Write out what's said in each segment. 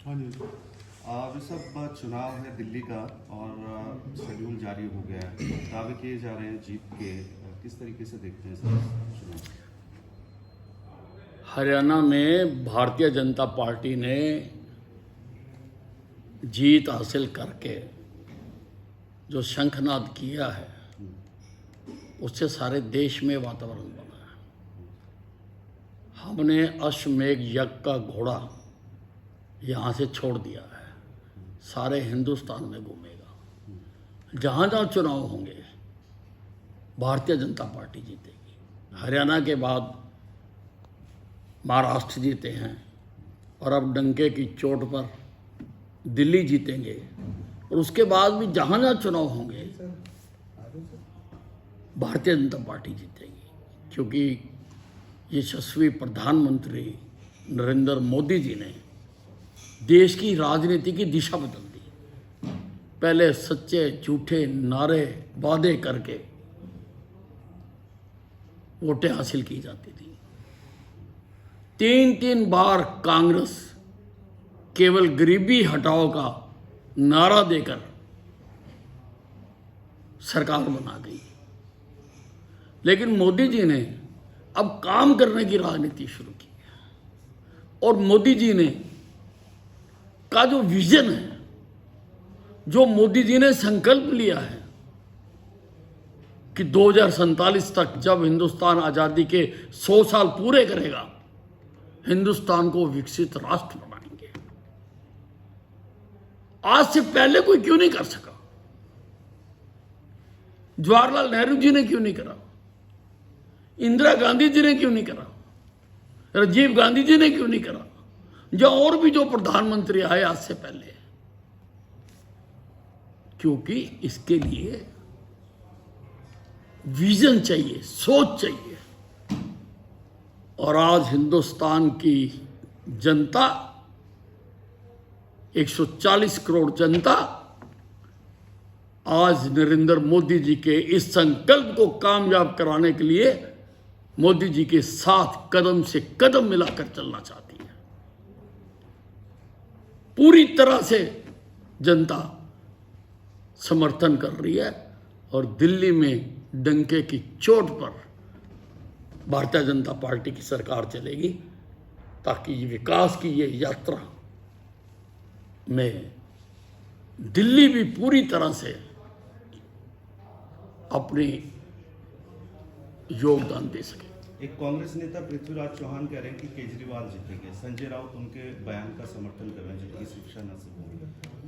हाँ जी। ये सब चुनाव है दिल्ली का और शेड्यूल जारी हो गया है, दावे किए जा रहे हैं जीत के। किस तरीके से देखते हैं सर चुनाव? हरियाणा में भारतीय जनता पार्टी ने जीत हासिल करके जो शंखनाद किया है उससे सारे देश में वातावरण बना है। हमने अश्वमेघ यज्ञ का घोड़ा यहाँ से छोड़ दिया है, सारे हिंदुस्तान में घूमेगा। जहाँ जहाँ चुनाव होंगे भारतीय जनता पार्टी जीतेगी। हरियाणा के बाद महाराष्ट्र जीते हैं और अब डंके की चोट पर दिल्ली जीतेंगे, और उसके बाद भी जहाँ जहाँ चुनाव होंगे भारतीय जनता पार्टी जीतेगी, क्योंकि यशस्वी प्रधानमंत्री नरेंद्र मोदी जी ने देश की राजनीति की दिशा बदल दी। पहले सच्चे झूठे नारे वादे करके वोटें हासिल की जाती थी। 3 बार कांग्रेस केवल गरीबी हटाओ का नारा देकर सरकार बना गई, लेकिन मोदी जी ने अब काम करने की राजनीति शुरू की है। और मोदी जी ने का जो विजन है, जो मोदी जी ने संकल्प लिया है कि 2047 तक जब हिंदुस्तान आज़ादी के 100 साल पूरे करेगा, हिंदुस्तान को विकसित राष्ट्र बनाएंगे। आज से पहले कोई क्यों नहीं कर सका? जवाहरलाल नेहरू जी ने क्यों नहीं करा? इंदिरा गांधी जी ने क्यों नहीं करा? राजीव गांधी जी ने क्यों नहीं करा? जो और भी जो प्रधानमंत्री आए आज से पहले, क्योंकि इसके लिए विजन चाहिए, सोच चाहिए। और आज हिंदुस्तान की जनता, 140 करोड़ जनता, आज नरेंद्र मोदी जी के इस संकल्प को कामयाब कराने के लिए मोदी जी के साथ कदम से कदम मिलाकर चलना चाहती है। पूरी तरह से जनता समर्थन कर रही है और दिल्ली में डंके की चोट पर भारतीय जनता पार्टी की सरकार चलेगी, ताकि ये विकास की ये यात्रा में दिल्ली भी पूरी तरह से अपनी योगदान दे सके। एक कांग्रेस नेता पृथ्वीराज चौहान कह रहे हैं कि केजरीवाल जीतेंगे। संजय राउत उनके बयान का समर्थन कर रहे हैं जिनकी शिक्षा नसीब होगी।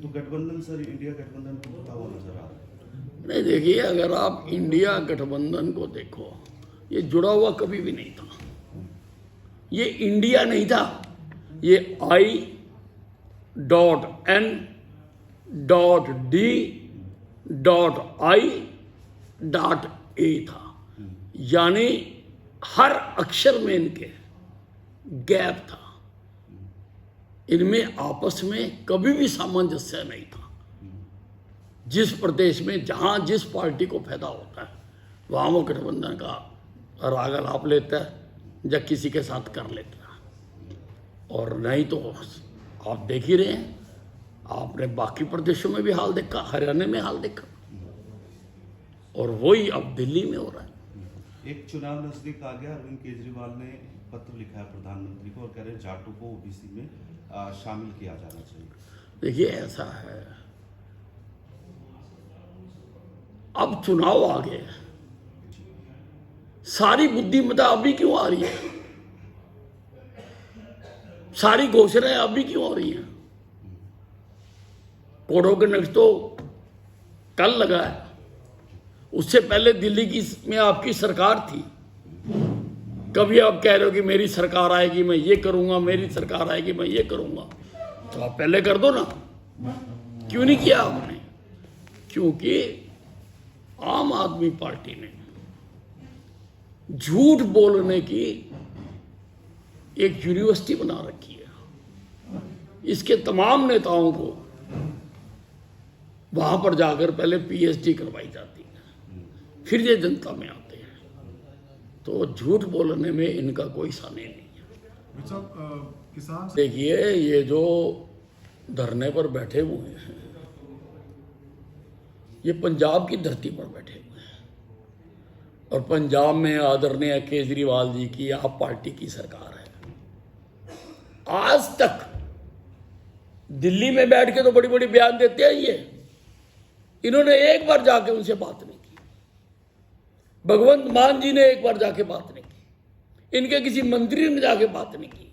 तो गठबंधन सर, इंडिया गठबंधन टूटता हुआ नजर आ रहा है। नहीं, देखिए, अगर आप इंडिया गठबंधन को देखो, ये जुड़ा हुआ कभी भी नहीं था। ये इंडिया नहीं था, ये I.D.I.A था। यानी हर अक्षर में इनके गैप था, इनमें आपस में कभी भी सामंजस्य नहीं था। जिस प्रदेश में जहां जिस पार्टी को फायदा होता है वहां वो गठबंधन का राग अलाप लेता है या किसी के साथ कर लेता है, और नहीं तो आप देख ही रहे हैं। आपने बाकी प्रदेशों में भी हाल देखा, हरियाणा में हाल देखा, और वही अब दिल्ली में हो रहा है। एक चुनाव नजदीक आ गया, अरविंद केजरीवाल ने पत्र लिखा है प्रधानमंत्री को और कह रहे हैं जाटों को ओबीसी में शामिल किया जाना चाहिए। देखिए, ऐसा है, अब चुनाव आ गए, सारी बुद्धिमत्ता अभी क्यों आ रही है? सारी घोषणाएं अभी क्यों हो रही हैं? कोडों के नक्श तो कल लगा है, उससे पहले दिल्ली की में आपकी सरकार थी। कभी आप कह रहे हो कि मेरी सरकार आएगी मैं ये करूंगा, मेरी सरकार आएगी मैं ये करूंगा, तो आप पहले कर दो ना। क्यों नहीं किया आपने? क्योंकि आम आदमी पार्टी ने झूठ बोलने की एक यूनिवर्सिटी बना रखी है। इसके तमाम नेताओं को वहां पर जाकर पहले पीएचडी करवाई जाती है, फिर ये जनता में आते हैं। तो झूठ बोलने में इनका कोई सानी नहीं है। किसान देखिए, ये जो धरने पर बैठे हुए हैं, ये पंजाब की धरती पर बैठे हुए हैं और पंजाब में आदरणीय केजरीवाल जी की आप पार्टी की सरकार है। आज तक दिल्ली में बैठ के तो बड़ी बड़ी बयान देते हैं ये, इन्होंने एक बार जाके उनसे बात नहीं की। भगवंत मान जी ने एक बार जाके बात नहीं की, इनके किसी मंत्री ने जाके बात नहीं की।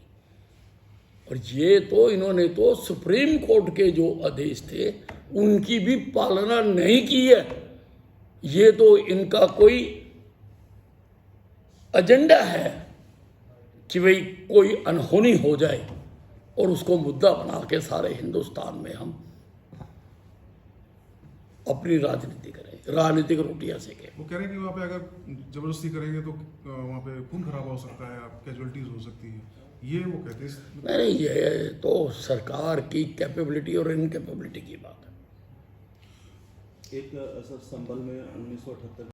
और ये तो इन्होंने तो सुप्रीम कोर्ट के जो आदेश थे उनकी भी पालना नहीं की है। ये तो इनका कोई एजेंडा है कि भाई कोई अनहोनी हो जाए और उसको मुद्दा बना के सारे हिंदुस्तान में हम अपनी राजनीति करें, राजनीतिक रोटियां सेकें। वो कह रहे हैं कि वहाँ पे अगर जबरदस्ती करेंगे तो वहाँ पे खून खराबा हो सकता है, कैजुअलिटीज हो सकती है, ये वो कहते हैं। नहीं, ये तो सरकार की कैपेबिलिटी और इनकैपेबिलिटी की बात है। एक सर संभल में 1978